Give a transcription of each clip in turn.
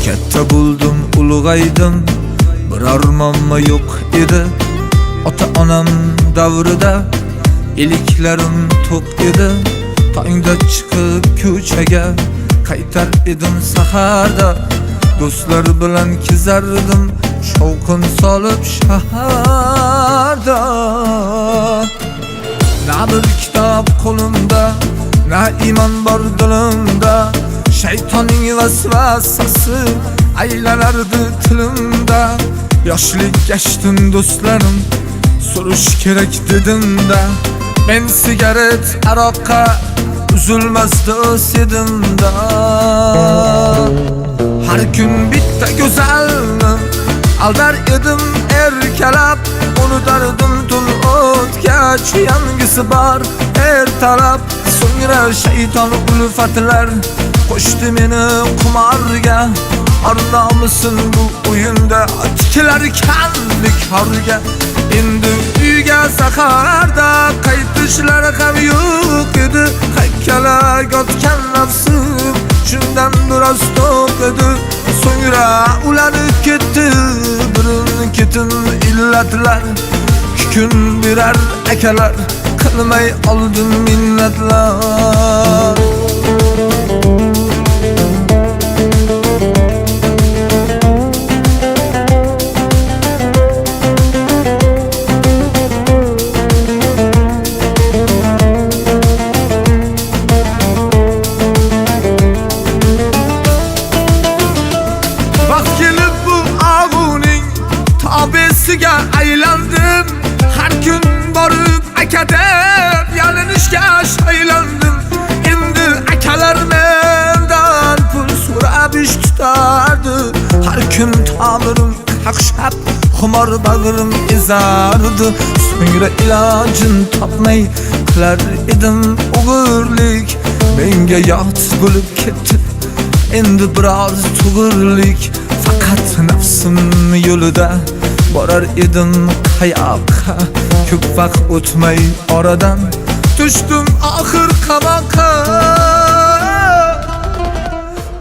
Katta buldum, ulg'aydim, bir armonma yo'q edi. Ota-onam davrida iliklarim to'q edi. Tongda chiqib ko'chaga qaytar edim saharda. Do'stlar bilan kezardim, shovqin solib shaharda. Na bir kitob qo'limda, na iymon bor dilimda. Shaytonning vasvasasi aylanardi tilimda. Yoshlik gashtim do'stlarim, so'rish kerak dedim-da. Men sigaret, aroqqa uzilmasdi o'z edimda. Har kun bitta go'zalni aldar edim erkalab. Unutardim tun o'tgach, yangisi bor ertalab. So'ngra shayton ulfatlar qo'shdi meni qumorga. Arnomisin bu o'yinda tikilar kanlik horga. Endi uyga saharda qaytishlar ham yo'q edi. Haykala yotgan nafsim shundan biroz to'q edi. So'ngra ulanib ketdi birin-ketin illatlar. 2 kun birar akalar qilmay oldim minnatlar. Abesiga aylandim, har kun borib aka deb yalinishga shaylandim. Endi akalar mendan pul so'rab ish tutardi. Har kun tomirim qaqshab, xumor bag'rim ezardi. So'ngra ilojin topmay qilar edim o'g'irlik. Menga yot bo'lib ketdi endi biroz tug'irlik. Faqat nafsim yo'lida borar edim qayoqqa. Ko'p vaqt o'tmay oradan tushdim oxir qamoqqa.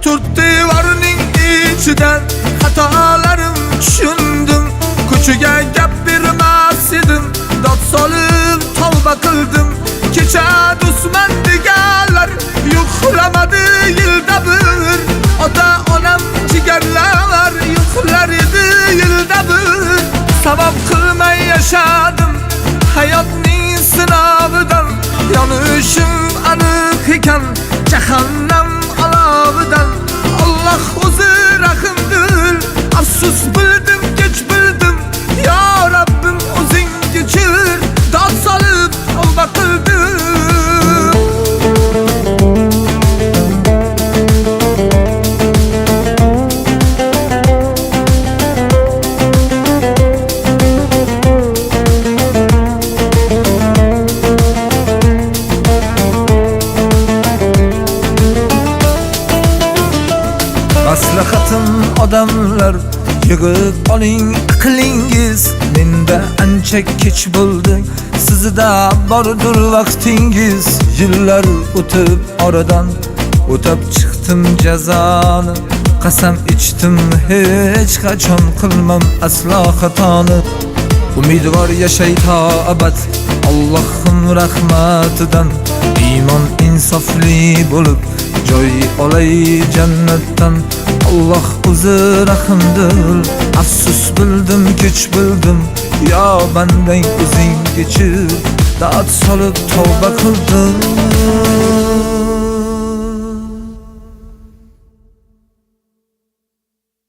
4 devorning ichidan xatolarim tushundim. Ko'chaga gap bermas edim, dod solib tavba qildim. Kecha do'stman deganlar yo'qlamadi yilda bir. Ota-onam jigarlar yo'qlar edi yilda bir. Sabab qilmay yashadim hayotning sinovidan. Yonishim aniq ekan jahannam olovidan. Alloh o'zi rahimdil, afsus bildim kech bildim. Ya Rabbim o'zing kechir, dod solib tavba qildim. Maslahatim odamlar, yig'ib oling aqlingiz. Menda ancha kech bo'ldi, sizda bordir vaqtingiz. Yillar o'tib oradan o'tab chiqdim jazoni. Qasam ichdim hech qachon qilmam aslo xatoni. Umidvor yashay to abad Allohim rahmatidan. Iymon insofli bo'lib joy olay jannatdan. Alloh o'zi rahimdil, afsus bildim kech bildim. Yo bandang o'zing kechir, dod solib tavba qildim.